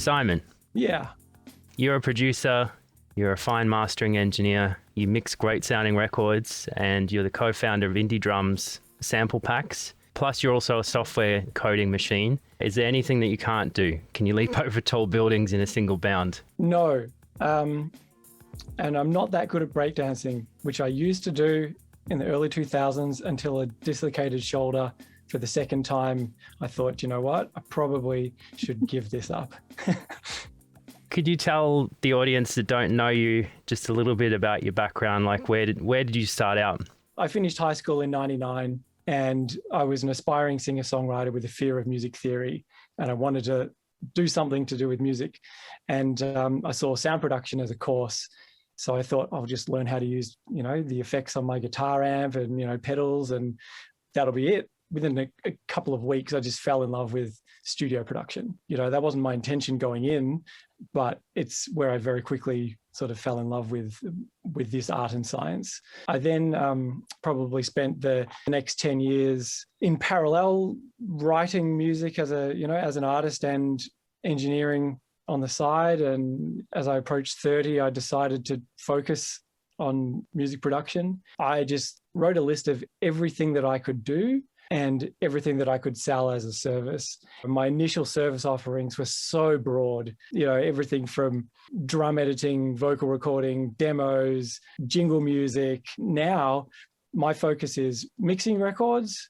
Simon, Yeah. you're a producer, you're a fine mastering engineer, you mix great sounding records, and you're the co-founder of Indie Drums Sample Packs. Plus, you're also a software coding machine. Is there anything that you can't do? Can you leap over tall buildings in a single bound? No. And I'm not that good at breakdancing, which I used to do in the early 2000s until a dislocated shoulder. For the second time, I thought, you know what? I probably should give this up. Could you tell the audience that don't know you just a little bit about your background? Like, where did you start out? I finished high school in '99, and I was an aspiring singer-songwriter with a fear of music theory, and I wanted to do something to do with music. And I saw sound production as a course. So I thought I'll just learn how to use, the effects on my guitar amp and, pedals, and that'll be it. Within a couple of weeks, I just fell in love with studio production. That wasn't my intention going in, but it's where I very quickly sort of fell in love with this art and science. I then probably spent the next 10 years in parallel writing music as an artist and engineering on the side. And as I approached 30, I decided to focus on music production. I just wrote a list of everything that I could do and everything that I could sell as a service. My initial service offerings were so broad, everything from drum editing, vocal recording, demos, jingle music. Now, my focus is mixing records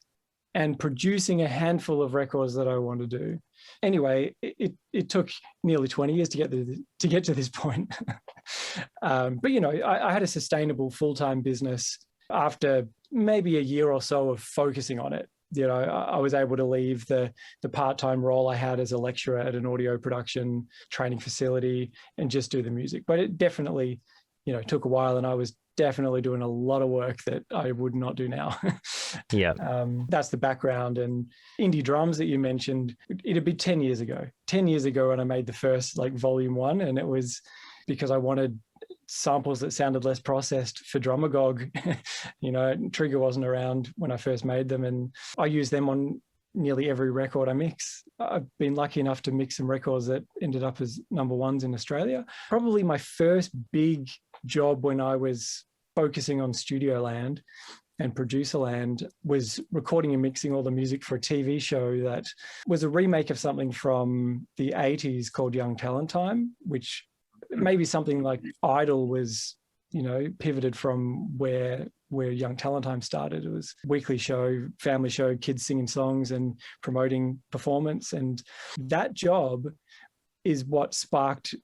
and producing a handful of records that I want to do. Anyway, it took nearly 20 years to get to this point. But, I had a sustainable full-time business after maybe a year or so of focusing on it. I was able to leave the part-time role I had as a lecturer at an audio production training facility and just do the music. But it definitely, took a while, and I was definitely doing a lot of work that I would not do now. Yeah. That's the background. And Indie Drums that you mentioned, it'd be 10 years ago. 10 years ago when I made the first volume 1, and it was because I wanted samples that sounded less processed for Drumagog. Trigger wasn't around when I first made them, and I use them on nearly every record I mix. I've been lucky enough to mix some records that ended up as #1s in Australia. Probably my first big job when I was focusing on studio land and producer land was recording and mixing all the music for a TV show that was a remake of something from the 80s called Young Talent Time, which maybe something like Idol was, pivoted from where Young Talent Time started. It was a weekly show, family show, kids singing songs and promoting performance. And that job is what sparked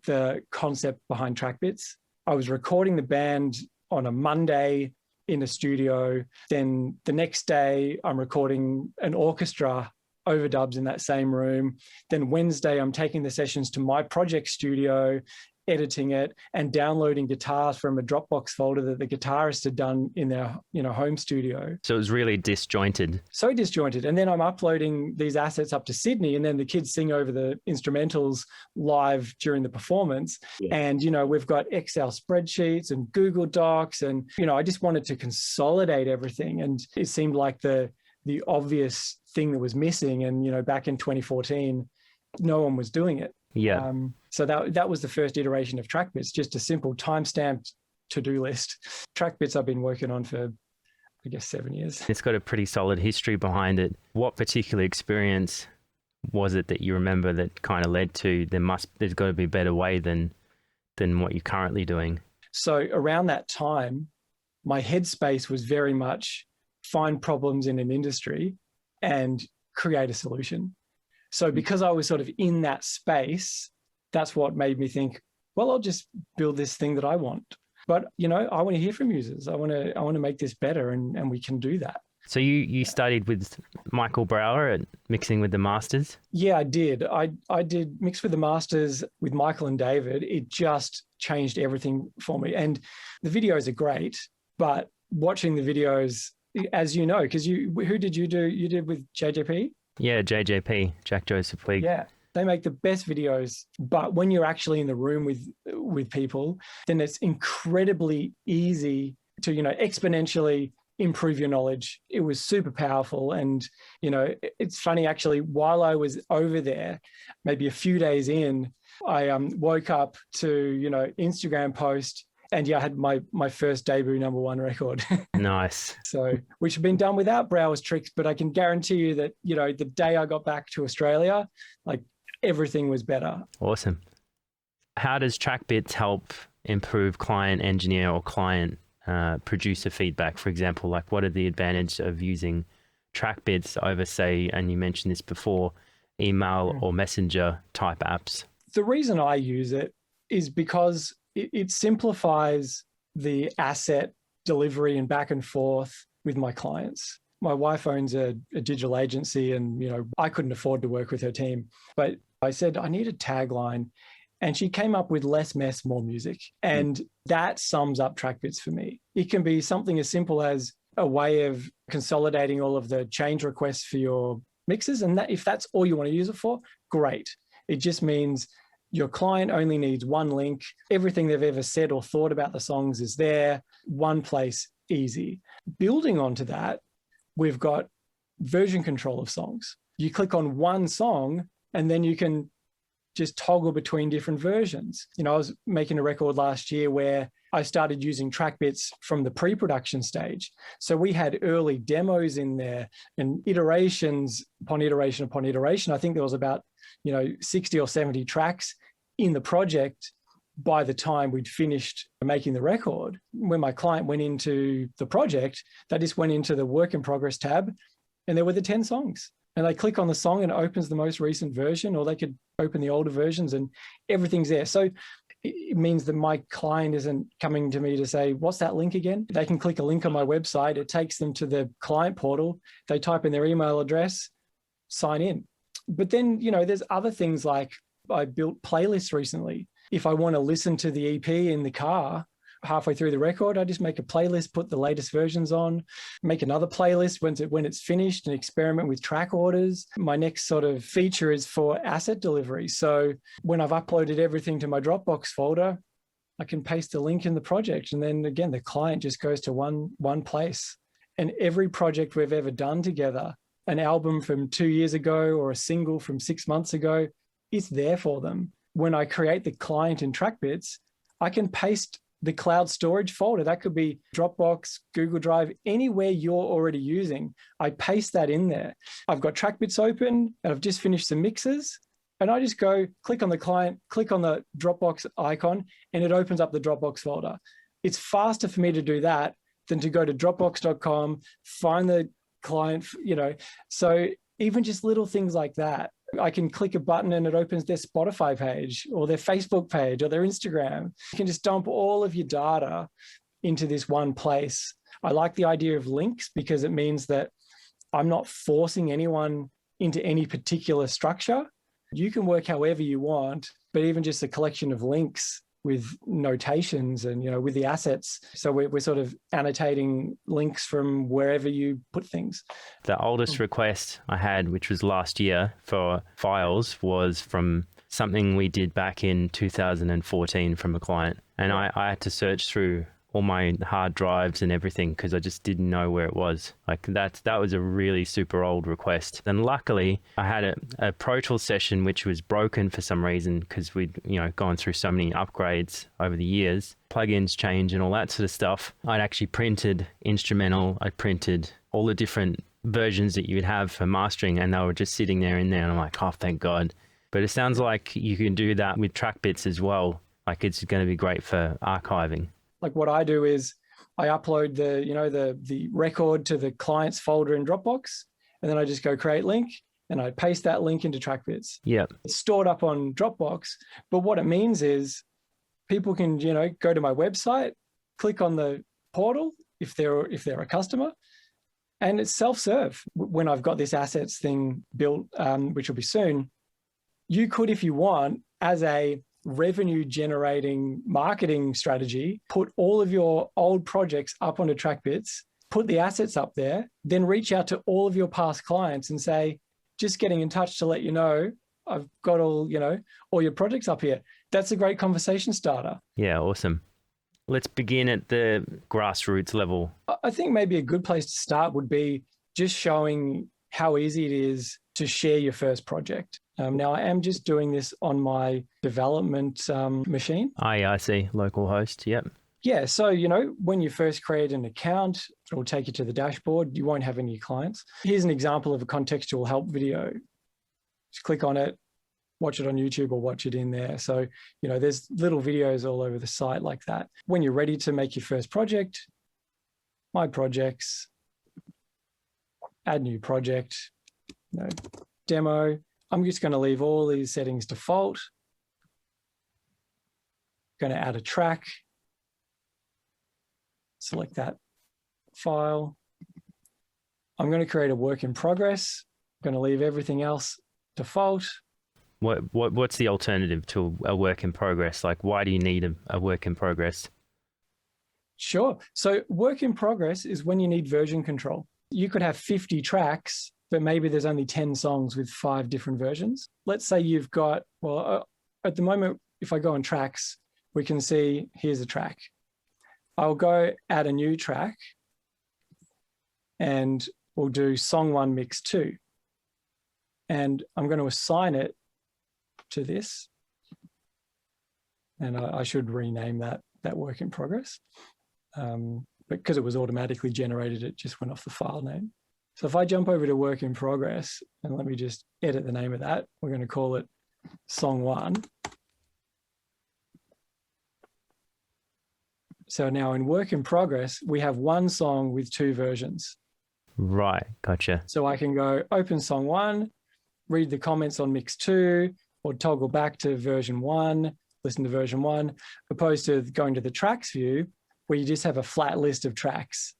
the concept behind TrackBits. I was recording the band on a Monday in a studio. Then the next day, I'm recording an orchestra overdubs in that same room. Then Wednesday, I'm taking the sessions to my project studio, editing it and downloading guitars from a Dropbox folder that the guitarist had done in their home studio. So it was really disjointed. So disjointed. And then I'm uploading these assets up to Sydney, and then the kids sing over the instrumentals live during the performance. Yeah. And, we've got Excel spreadsheets and Google Docs, and, I just wanted to consolidate everything. And it seemed like the obvious thing that was missing. And, back in 2014, no one was doing it. Yeah. So that was the first iteration of TrackBits, just a simple time-stamped to-do list. TrackBits I've been working on for, 7 years. It's got a pretty solid history behind it. What particular experience was it that you remember that kind of led to there's got to be a better way than what you're currently doing? So around that time, my headspace was very much find problems in an industry and create a solution. So because I was sort of in that space, that's what made me think, well, I'll just build this thing that I want. But, I want to hear from users. I want to make this better, and we can do that. So you studied with Michael Brower at Mixing with the Masters? Yeah, I did. I did Mix with the Masters with Michael and David. It just changed everything for me. And the videos are great, but watching the videos, as you know, because who did you do? You did with JJP? Yeah, JJP, Jack Joseph Puig. Yeah, they make the best videos. But when you're actually in the room with people, then it's incredibly easy to, exponentially improve your knowledge. It was super powerful. And, it's funny, actually, while I was over there, maybe a few days in, I woke up to, Instagram post, and I had my first debut #1 record. Nice. So, which had been done without browse tricks, but I can guarantee you that, the day I got back to Australia, like, everything was better. Awesome. How does TrackBits help improve client engineer or client producer feedback? For example, like what are the advantages of using TrackBits over, say, and you mentioned this before, email or messenger type apps? The reason I use it is because it simplifies the asset delivery and back and forth with my clients. My wife owns a digital agency, and I couldn't afford to work with her team. But I said, I need a tagline. And she came up with less mess, more music. And that sums up TrackBits for me. It can be something as simple as a way of consolidating all of the change requests for your mixes. And that, if that's all you want to use it for, great. It just means your client only needs one link. Everything they've ever said or thought about the songs is there. One place, easy. Building onto that, we've got version control of songs. You click on one song and then you can just toggle between different versions. I was making a record last year where I started using TrackBits from the pre-production stage. So we had early demos in there and iterations upon iteration upon iteration. I think there was about 60 or 70 tracks in the project by the time we'd finished making the record. When my client went into the project, they just went into the work in progress tab and there were the 10 songs. And they click on the song and it opens the most recent version, or they could open the older versions and everything's there. So it means that my client isn't coming to me to say, what's that link again? They can click a link on my website. It takes them to the client portal. They type in their email address, sign in. But then, there's other things like I built playlists recently. If I want to listen to the EP in the car, halfway through the record, I just make a playlist, put the latest versions on, make another playlist when it's finished, and experiment with track orders. My next sort of feature is for asset delivery. So when I've uploaded everything to my Dropbox folder, I can paste a link in the project. And then again, the client just goes to one place. And every project we've ever done together, an album from 2 years ago or a single from 6 months ago, it's there for them. When I create the client in TrackBits, I can paste the cloud storage folder. That could be Dropbox, Google Drive, anywhere you're already using. I paste that in there. I've got TrackBits open and I've just finished some mixes, and I just go click on the client, click on the Dropbox icon, and it opens up the Dropbox folder. It's faster for me to do that than to go to dropbox.com, find the client, So even just little things like that. I can click a button and it opens their Spotify page or their Facebook page or their Instagram. You can just dump all of your data into this one place. I like the idea of links because it means that I'm not forcing anyone into any particular structure. You can work however you want, but even just a collection of links with notations and, with the assets. So we're sort of annotating links from wherever you put things. The oldest request I had, which was last year for files, was from something we did back in 2014 from a client. And I had to search through all my hard drives and everything because I just didn't know where it was. Like that was a really super old request. And luckily I had a Pro Tools session which was broken for some reason because we'd gone through so many upgrades over the years, plugins change and all that sort of stuff. I'd actually printed instrumental, I printed all the different versions that you would have for mastering, and they were just sitting there in there, and I'm like, oh, thank God. But it sounds like you can do that with TrackBits as well. Like it's going to be great for archiving. Like what I do is I upload the record to the client's folder in Dropbox, and then I just go create link and I paste that link into TrackBits. Yeah. It's stored up on Dropbox, but what it means is people can, go to my website, click on the portal if they're a customer, and it's self-serve. When I've got this assets thing built, which will be soon, you could, if you want, as a revenue generating marketing strategy, put all of your old projects up onto TrackBits, put the assets up there, then reach out to all of your past clients and say, just getting in touch to let you know I've got all your projects up here. That's a great conversation starter. Yeah, awesome. let's begin at the grassroots level. I think maybe a good place to start would be just showing how easy it is to share your first project. Now, I am just doing this on my development machine. I see. Local host. Yep. Yeah. So, when you first create an account, it will take you to the dashboard. You won't have any clients. Here's an example of a contextual help video. Just click on it, watch it on YouTube or watch it in there. So, there's little videos all over the site like that. When you're ready to make your first project, my projects, add new project, demo. I'm just going to leave all these settings default. Going to add a track. Select that file. I'm going to create a work in progress. I'm going to leave everything else default. What's the alternative to a work in progress? Like, why do you need a work in progress? Sure. So work in progress is when you need version control. You could have 50 tracks, but maybe there's only 10 songs with 5 different versions. Let's say you've got, at the moment, if I go on tracks, we can see here's a track. I'll go add a new track and we'll do song 1, mix 2. And I'm going to assign it to this. And I should rename that work in progress. Because it was automatically generated, it just went off the file name. So if I jump over to work in progress, and let me just edit the name of that, we're going to call it song 1. So now in work in progress, we have one song with 2 versions. Right, gotcha. So I can go open song 1, read the comments on mix 2, or toggle back to version 1, listen to version 1, opposed to going to the tracks view, where you just have a flat list of tracks.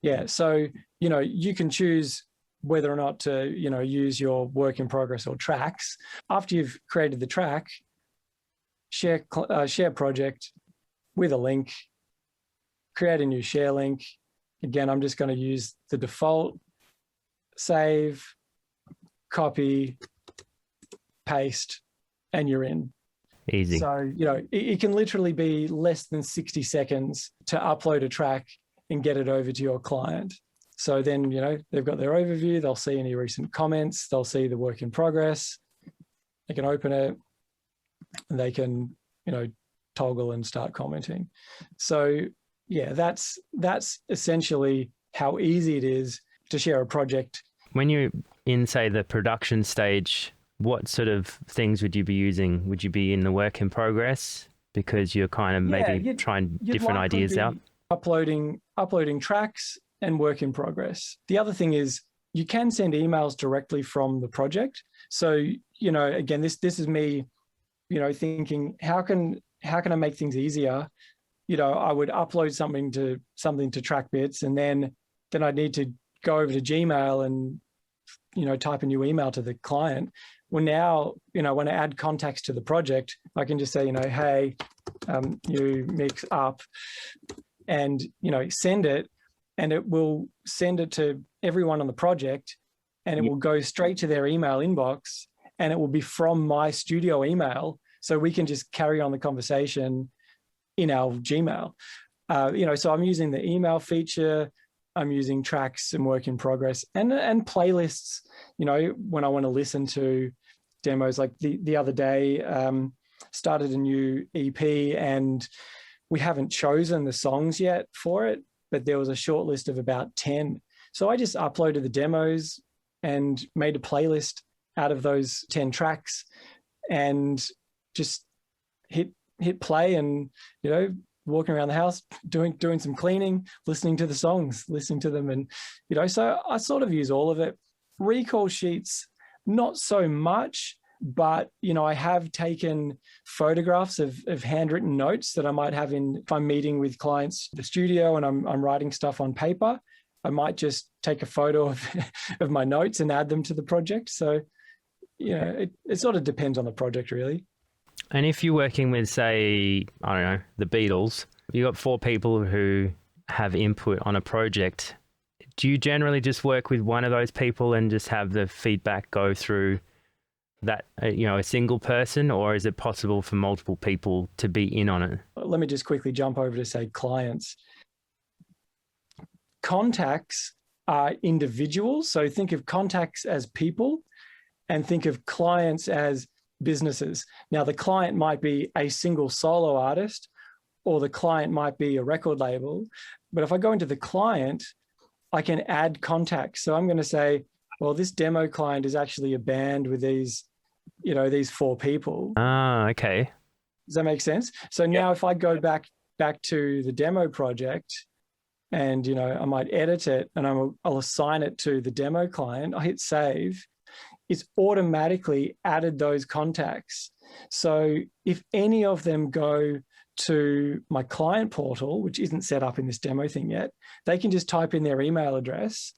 Yeah, so, you can choose whether or not to, use your work in progress or tracks. After you've created the track, share project with a link, create a new share link. Again, I'm just going to use the default, save, copy, paste, and you're in. Easy. So, it can literally be less than 60 seconds to upload a track and get it over to your client. So then, they've got their overview, they'll see any recent comments, they'll see the work in progress, they can open it, and they can, toggle and start commenting. So yeah, that's essentially how easy it is to share a project. When you're in, say, the production stage, what sort of things would you be using? Would you be in the work in progress because you're kind of maybe trying different ideas out? Uploading tracks and work in progress. The other thing is you can send emails directly from the project. So, again, this is me, thinking how can I make things easier? I would upload something to TrackBits, and then I'd need to go over to Gmail and type a new email to the client. Well, now, when I add contacts to the project, I can just say, hey, you mix up, and, send it, and it will send it to everyone on the project, and it will go straight to their email inbox, and it will be from my studio email. So we can just carry on the conversation in our Gmail. So I'm using the email feature, I'm using tracks and work in progress and playlists, when I want to listen to demos. Like the other day, started a new EP, and we haven't chosen the songs yet for it, but there was a short list of about 10. So I just uploaded the demos and made a playlist out of those 10 tracks and just hit play and, walking around the house, doing some cleaning, listening to the songs, listening to them. And, so I sort of use all of it. Recall sheets, not so much, but, I have taken photographs of handwritten notes that I might have if I'm meeting with clients at the studio and I'm writing stuff on paper. I might just take a photo of my notes and add them to the project. So, it sort of depends on the project, really. And if you're working with, say, I don't know, the Beatles, you've got 4 people who have input on a project. Do you generally just work with one of those people and just have the feedback go through that, a single person, or is it possible for multiple people to be in on it? Let me just quickly jump over to say clients. Contacts are individuals. So think of contacts as people and think of clients as businesses. Now, the client might be a single solo artist, or the client might be a record label. But if I go into the client, I can add contacts. So I'm going to say, well, this demo client is actually a band with these 4 people. Ah, okay. Does that make sense? So now if I go back to the demo project and, I might edit it and I'll assign it to the demo client, I hit save, it's automatically added those contacts. So if any of them go to my client portal, which isn't set up in this demo thing yet, they can just type in their email address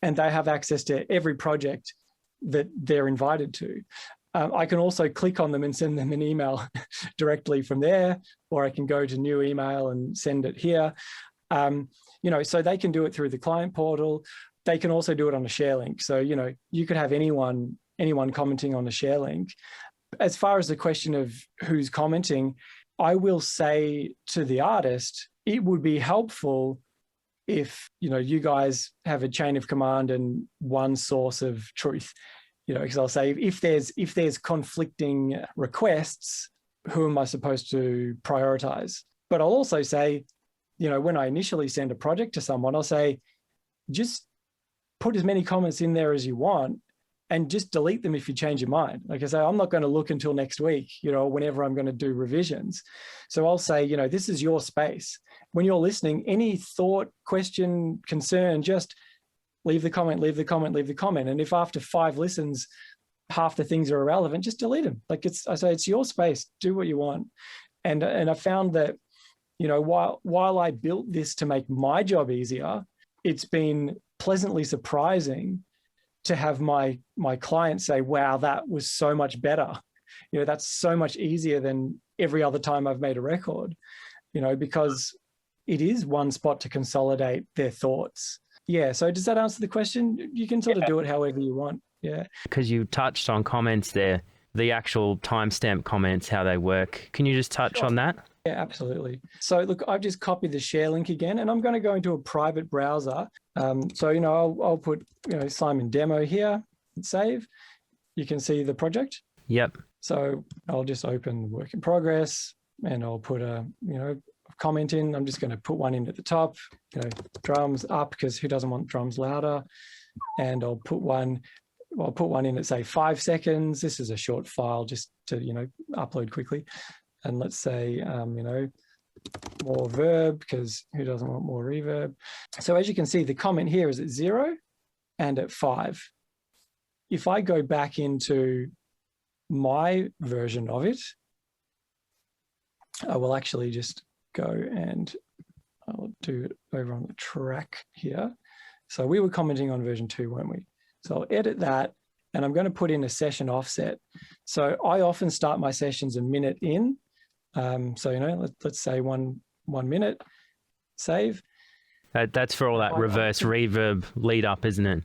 and they have access to every project that they're invited to. I can also click on them and send them an email directly from there, or I can go to new email and send it here. So they can do it through the client portal. They can also do it on a share link. So, you could have anyone commenting on a share link. As far as the question of who's commenting, I will say to the artist, it would be helpful if, you guys have a chain of command and one source of truth, because I'll say if there's conflicting requests, who am I supposed to prioritize? But I'll also say, when I initially send a project to someone, I'll say, just put as many comments in there as you want and just delete them if you change your mind. Like I say, I'm not going to look until next week, whenever I'm going to do revisions. So I'll say, this is your space. When you're listening, any thought, question, concern, just leave the comment. And if after 5 listens, half the things are irrelevant, just delete them. I say, it's your space, do what you want. And I found that, while I built this to make my job easier, it's been pleasantly surprising to have my clients say, wow, that was so much better. That's so much easier than every other time I've made a record, because it is one spot to consolidate their thoughts. Yeah. So does that answer the question? You can sort of do it however you want. Yeah. Because you touched on comments there, the actual timestamp comments, how they work. Can you just touch on that? Yeah, absolutely. So look, I've just copied the share link again, and I'm going to go into a private browser. I'll put, Simon demo here and save. You can see the project. Yep. So I'll just open work in progress and I'll put a comment in. I'm just going to put one in at the top, drums up, because who doesn't want drums louder? And I'll put one in at, say, 5 seconds. This is a short file just to, upload quickly. And let's say, more verb, because who doesn't want more reverb? So as you can see, the comment here is at 0 and at 5. If I go back into my version of it, I will actually just go and I'll do it over on the track here. So we were commenting on version 2, weren't we? So I'll edit that and I'm going to put in a session offset. So I often start my sessions a minute in. Let's say one minute, save. That's for all that reverse reverb lead up, isn't it?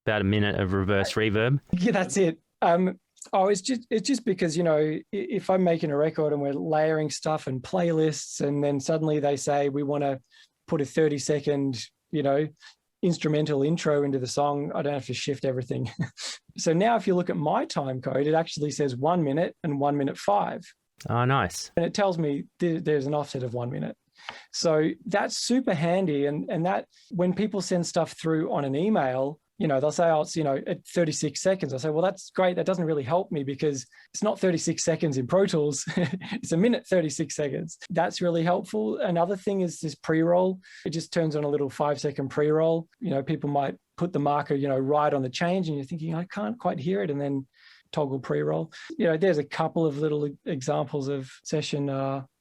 About a minute of reverse reverb. Yeah, that's it. It's just because, if I'm making a record and we're layering stuff and playlists, and then suddenly they say we want to put a 30-second, instrumental intro into the song, I don't have to shift everything. So now if you look at my time code, it actually says 1 minute and 1 minute 5. Oh, nice. And it tells me there's an offset of 1 minute. So that's super handy. And that when people send stuff through on an email, they'll say, oh, it's, at 36 seconds. I say, well, that's great. That doesn't really help me because it's not 36 seconds in Pro Tools. It's a minute, 36 seconds. That's really helpful. Another thing is this pre-roll. It just turns on a little 5-second pre-roll. People might put the marker, right on the change and you're thinking, I can't quite hear it. And then toggle pre-roll. There's a couple of little examples of session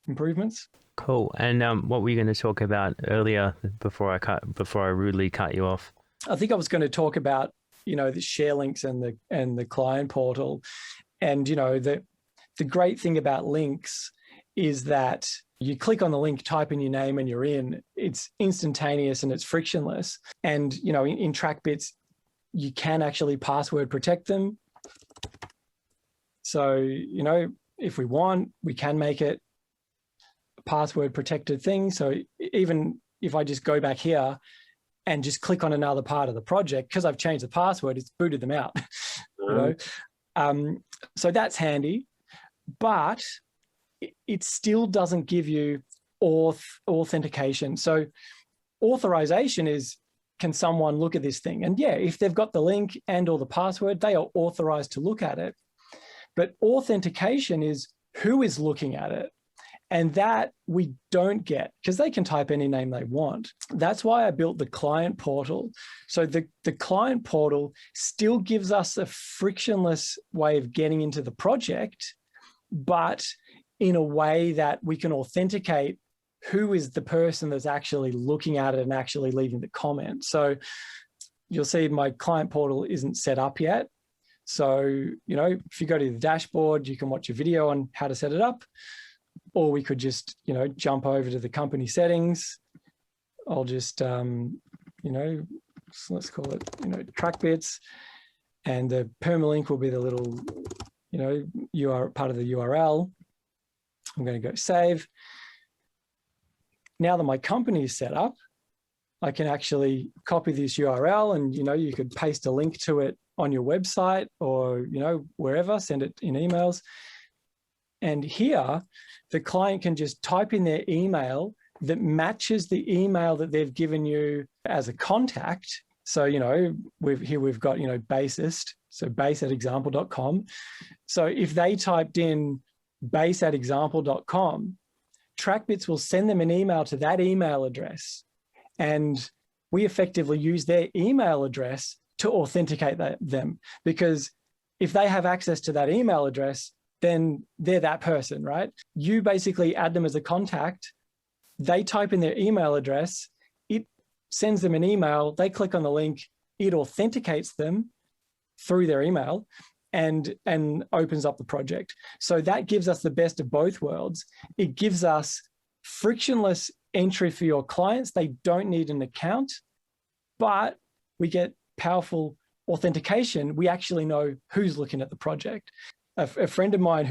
improvements. Cool. And what were you going to talk about earlier before I rudely cut you off? I think I was going to talk about, the share links and the client portal. And, the great thing about links is that you click on the link, type in your name and you're in. It's instantaneous and it's frictionless. And, in TrackBits, you can actually password protect them. So, if we want, we can make it a password protected thing. So even if I just go back here and just click on another part of the project, because I've changed the password, it's booted them out. So that's handy, but it still doesn't give you authentication. So authorization is, can someone look at this thing? And yeah, if they've got the link and or the password, they are authorized to look at it. But authentication is who is looking at it. And that we don't get, because they can type any name they want. That's why I built the client portal. So the client portal still gives us a frictionless way of getting into the project, but in a way that we can authenticate who is the person that's actually looking at it and actually leaving the comment. So you'll see my client portal isn't set up yet. So, if you go to the dashboard, you can watch a video on how to set it up, or we could just, jump over to the company settings. I'll just, let's call it, TrackBits, and the permalink will be the little, you are part of the URL. I'm going to go save. Now that my company is set up, I can actually copy this URL and, you could paste a link to it on your website or, wherever, send it in emails. And here, the client can just type in their email that matches the email that they've given you as a contact. So, we've got, bassist, so base@example.com. So if they typed in base@example.com, TrackBits will send them an email to that email address. And we effectively use their email address to authenticate them. Because if they have access to that email address, then they're that person, right? You basically add them as a contact. They type in their email address. It sends them an email. They click on the link. It authenticates them through their email and opens up the project. So that gives us the best of both worlds. It gives us frictionless entry for your clients. They don't need an account, but we get powerful authentication. We actually know who's looking at the project. A friend of mine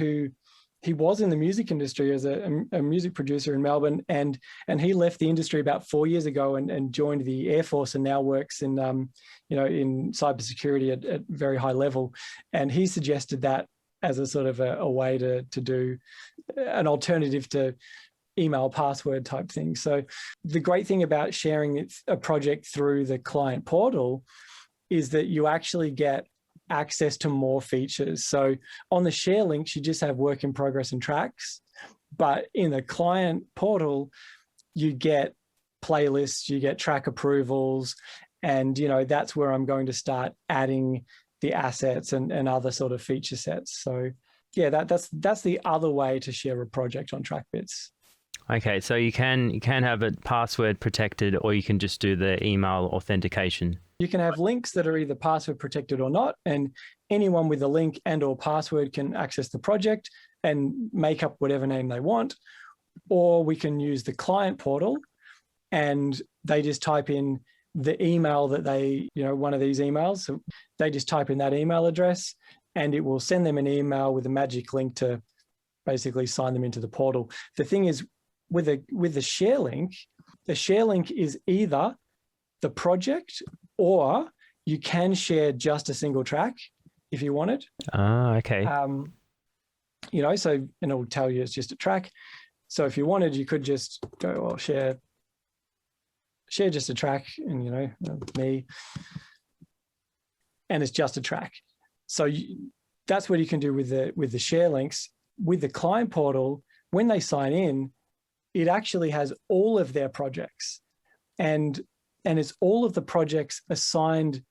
he was in the music industry as a music producer in Melbourne, and he left the industry about 4 years ago and joined the Air Force and now works in in cybersecurity at very high level. And he suggested that as a sort of a way to do an alternative to email password type thing. So the great thing about sharing a project through the client portal is that you actually get access to more features. So on the share links, you just have work in progress and tracks, but in the client portal, you get playlists, you get track approvals, and that's where I'm going to start adding the assets and other sort of feature sets. So yeah, that's the other way to share a project on TrackBits. Okay, so you can have it password protected, or you can just do the email authentication. You can have links that are either password protected or not, and anyone with a link and or password can access the project and make up whatever name they want. Or we can use the client portal and they just type in the email that they, one of these emails. So they just type in that email address and it will send them an email with a magic link to basically sign them into the portal. The thing is, with the share link is either the project, or you can share just a single track if you wanted. Okay. So, and it will tell you it's just a track. So if you wanted, you could just go, well, share just a track and, me, and it's just a track. So that's what you can do with the share links. With the client portal, when they sign in, it actually has all of their projects and it's all of the projects assigned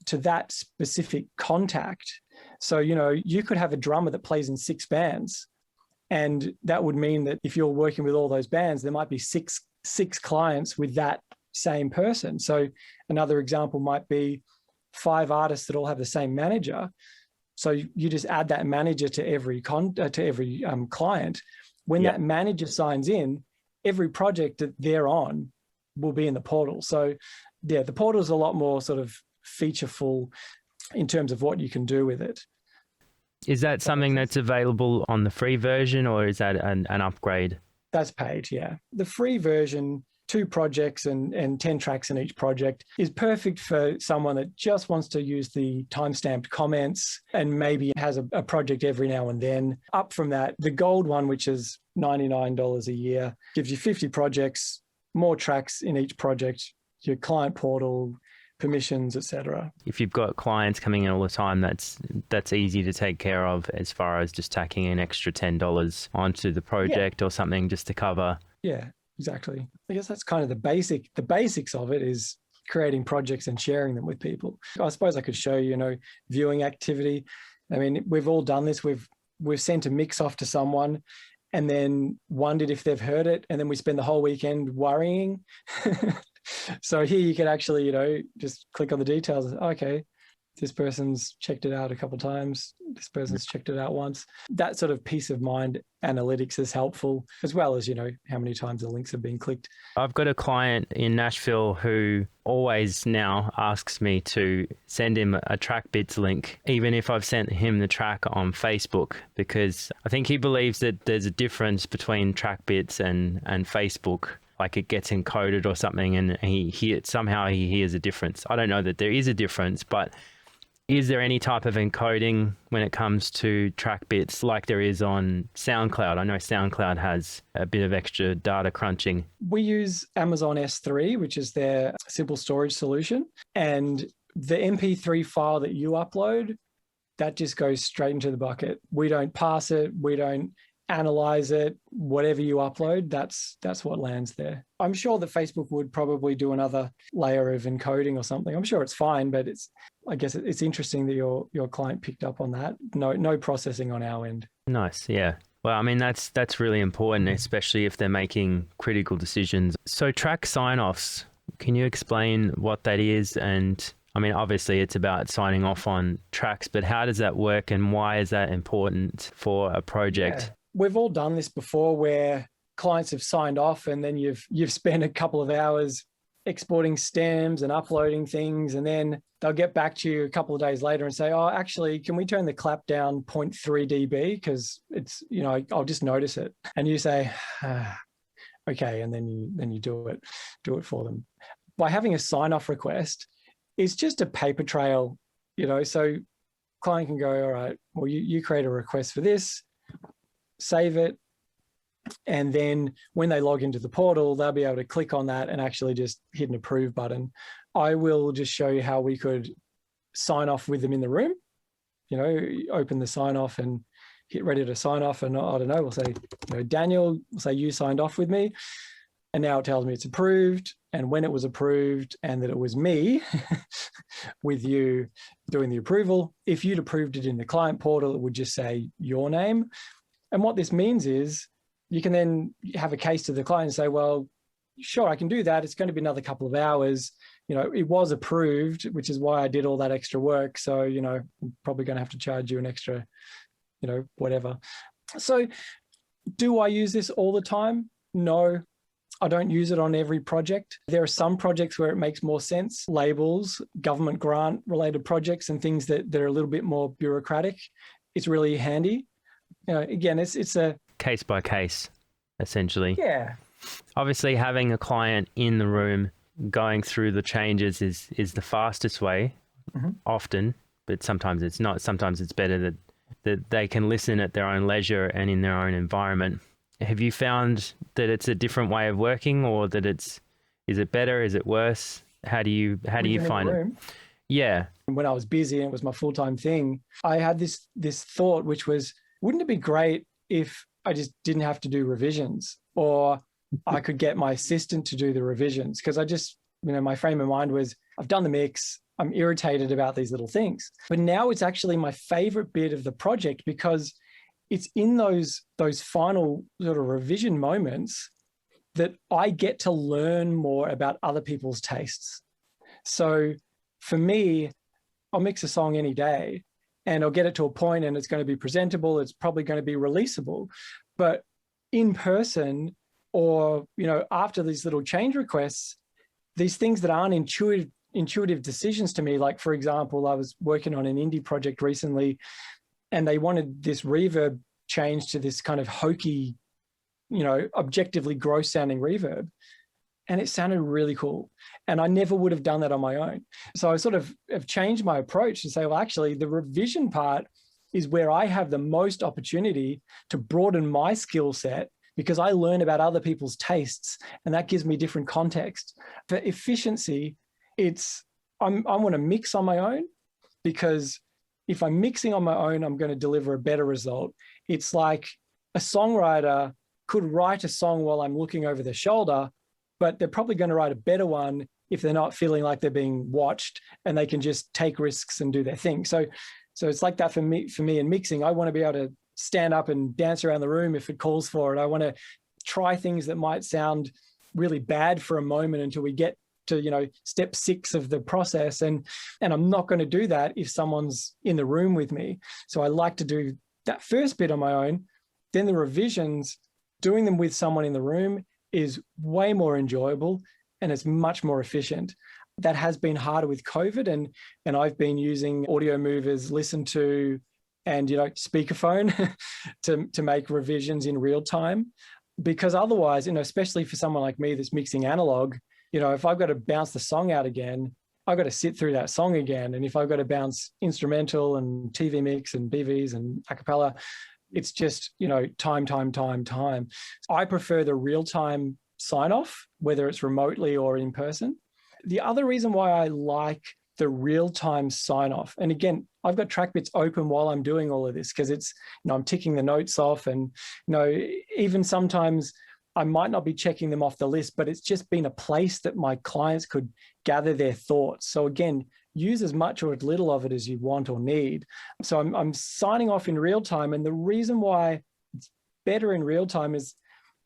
to that specific contact. So, you could have a drummer that plays in 6 bands, and that would mean that if you're working with all those bands, there might be six clients with that same person. So another example might be 5 artists that all have the same manager. So you just add that manager to every client. When that manager signs in, every project that they're on will be in the portal. So yeah, the portal is a lot more sort of featureful in terms of what you can do with it. Is that something that's available on the free version, or is that an upgrade? That's paid, yeah. The free version, 2 projects and 10 tracks in each project, is perfect for someone that just wants to use the timestamped comments and maybe has a project every now and then. Up from that, the gold one, which is $99 a year, gives you 50 projects, more tracks in each project, your client portal, permissions, etc. If you've got clients coming in all the time, that's easy to take care of, as far as just tacking an extra $10 onto the project or something just to cover. Yeah, exactly. I guess that's kind of the basics of it, is creating projects and sharing them with people. I suppose I could show you, viewing activity. I mean, we've all done this. We've sent a mix off to someone and then wondered if they've heard it, and then we spend the whole weekend worrying. So here you can actually, just click on the details. Okay, this person's checked it out a couple of times. This person's checked it out once. That sort of peace of mind analytics is helpful, as well as, how many times the links have been clicked. I've got a client in Nashville who always now asks me to send him a TrackBits link, even if I've sent him the track on Facebook, because I think he believes that there's a difference between TrackBits and Facebook. Like it gets encoded or something, and somehow he hears a difference. I don't know that there is a difference, but is there any type of encoding when it comes to TrackBits like there is on SoundCloud? I know SoundCloud has a bit of extra data crunching. We use Amazon S3, which is their simple storage solution, and the MP3 file that you upload, that just goes straight into the bucket. We don't pass it. We don't analyze it. Whatever you upload, that's what lands there. I'm sure that Facebook would probably do another layer of encoding or something. I'm sure it's fine, but I guess it's interesting that your client picked up on that. No processing on our end. Nice, yeah. Well, I mean, that's really important, especially if they're making critical decisions. So track sign-offs, can you explain what that is? And I mean, obviously it's about signing off on tracks, but how does that work and why is that important for a project? Yeah. We've all done this before, where clients have signed off and then you've spent a couple of hours exporting stems and uploading things, and then they'll get back to you a couple of days later and say, oh, actually, can we turn the clap down 0.3 dB? Because it's, I'll just notice it. And you say, okay, and then you do it for them. By having a sign-off request, it's just a paper trail, so client can go, all right, well, you create a request for this, save it, and then when they log into the portal, they'll be able to click on that and actually just hit an approve button. I will just show you how we could sign off with them in the room. Open the sign off and hit ready to sign off, and I don't know, we'll say, Daniel, we'll say you signed off with me, and now it tells me it's approved and when it was approved and that it was me with you doing the approval. If you'd approved it in the client portal, it would just say your name. And what this means is you can then have a case to the client and say, well, sure, I can do that. It's going to be another couple of hours. It was approved, which is why I did all that extra work. So, I'm probably going to have to charge you an extra, whatever. So do I use this all the time? No, I don't use it on every project. There are some projects where it makes more sense, labels, government grant related projects and things that are a little bit more bureaucratic. It's really handy. Again, it's a case by case, essentially. Yeah. Obviously, having a client in the room going through the changes is the fastest way, often, but sometimes it's not. Sometimes it's better that they can listen at their own leisure and in their own environment. Have you found that it's a different way of working, or that is it better? Is it worse? How do you find it? Yeah. When I was busy and it was my full-time thing, I had this thought, which was, wouldn't it be great if I just didn't have to do revisions, or I could get my assistant to do the revisions? Because I just, my frame of mind was, I've done the mix, I'm irritated about these little things. But now it's actually my favorite bit of the project, because it's in those final sort of revision moments that I get to learn more about other people's tastes. So for me, I'll mix a song any day and I'll get it to a point and it's going to be presentable. It's probably going to be releasable. But in person, or, after these little change requests, these things that aren't intuitive decisions to me, like, for example, I was working on an indie project recently and they wanted this reverb changed to this kind of hokey, objectively gross sounding reverb. And it sounded really cool. And I never would have done that on my own. So I sort of have changed my approach to say, well, actually, the revision part is where I have the most opportunity to broaden my skill set, because I learn about other people's tastes, and that gives me different context. For efficiency, I want to mix on my own, because if I'm mixing on my own, I'm going to deliver a better result. It's like a songwriter could write a song while I'm looking over their shoulder, but they're probably going to write a better one if they're not feeling like they're being watched and they can just take risks and do their thing. So it's like that for me in mixing. I want to be able to stand up and dance around the room if it calls for it. I want to try things that might sound really bad for a moment until we get to, step 6 of the process. And I'm not going to do that if someone's in the room with me. So I like to do that first bit on my own. Then the revisions, doing them with someone in the room is way more enjoyable and it's much more efficient. That has been harder with COVID, and I've been using Audio Movers, Listen To, and speakerphone to make revisions in real time, because otherwise, especially for someone like me that's mixing analog, if I've got to bounce the song out again, I've got to sit through that song again. And if I've got to bounce instrumental and TV mix and BVs and a cappella, it's just, time. I prefer the real-time sign-off, whether it's remotely or in person. The other reason why I like the real-time sign-off, and again, I've got TrackBits open while I'm doing all of this, because it's, I'm ticking the notes off, and, even sometimes I might not be checking them off the list, but it's just been a place that my clients could gather their thoughts. So again, use as much or as little of it as you want or need. So I'm signing off in real time. And the reason why it's better in real time is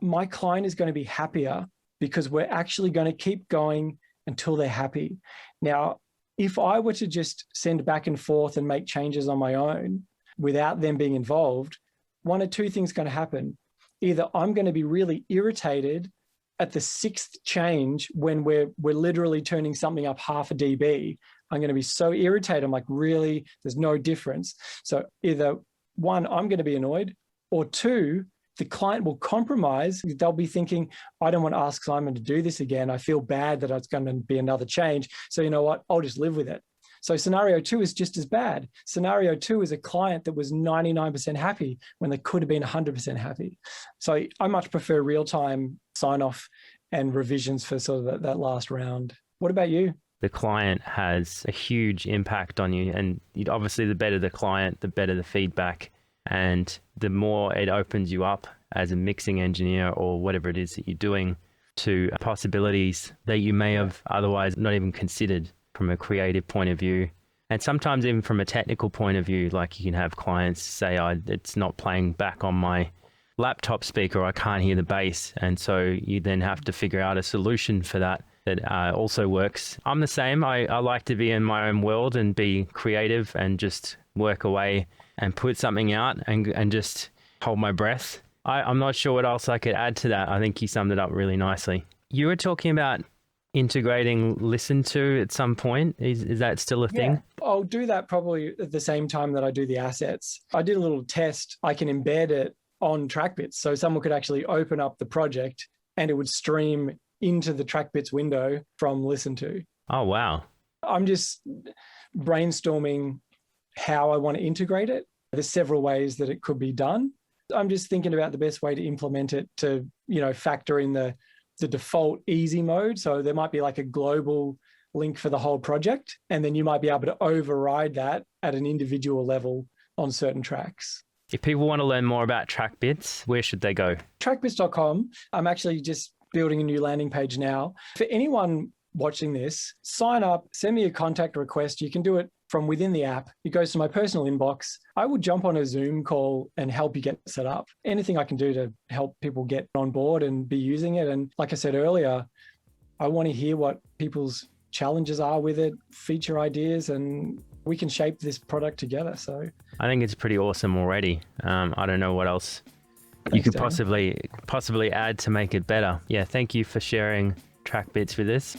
my client is going to be happier, because we're actually going to keep going until they're happy. Now, if I were to just send back and forth and make changes on my own without them being involved, one or two things going to happen. Either I'm going to be really irritated at the 6th change when we're literally turning something up half a dB. I'm going to be so irritated. I'm like, really, there's no difference. So either 1, I'm going to be annoyed, or 2, the client will compromise. They'll be thinking, I don't want to ask Simon to do this again. I feel bad that it's going to be another change. So you know what? I'll just live with it. So scenario 2 is just as bad. Scenario 2 is a client that was 99% happy when they could have been 100% happy. So I much prefer real-time sign-off and revisions for sort of that last round. What about you? The client has a huge impact on you, and obviously the better the client, the better the feedback, and the more it opens you up as a mixing engineer or whatever it is that you're doing to possibilities that you may have otherwise not even considered from a creative point of view. And sometimes even from a technical point of view, like you can have clients say, it's not playing back on my laptop speaker, I can't hear the bass. And so you then have to figure out a solution for that also works. I'm the same. I like to be in my own world and be creative and just work away and put something out and just hold my breath. I'm not sure what else I could add to that. I think you summed it up really nicely. You were talking about integrating Listen To at some point. Is that still a thing? Yeah, I'll do that probably at the same time that I do the assets. I did a little test. I can embed it on TrackBits. So someone could actually open up the project and it would stream into the TrackBits window from Listen To. Oh, wow. I'm just brainstorming how I want to integrate it. There's several ways that it could be done. I'm just thinking about the best way to implement it to, factor in the default easy mode. So there might be like a global link for the whole project, and then you might be able to override that at an individual level on certain tracks. If people want to learn more about TrackBits, where should they go? Trackbits.com. I'm actually just building a new landing page now. For anyone watching this, sign up, send me a contact request. You can do it from within the app. It goes to my personal inbox. I will jump on a Zoom call and help you get set up. Anything I can do to help people get on board and be using it. And like I said earlier, I want to hear what people's challenges are with it, feature ideas, and we can shape this product together. So I think it's pretty awesome already. I don't know what else you could possibly add to make it better. Yeah, thank you for sharing TrackBits with us.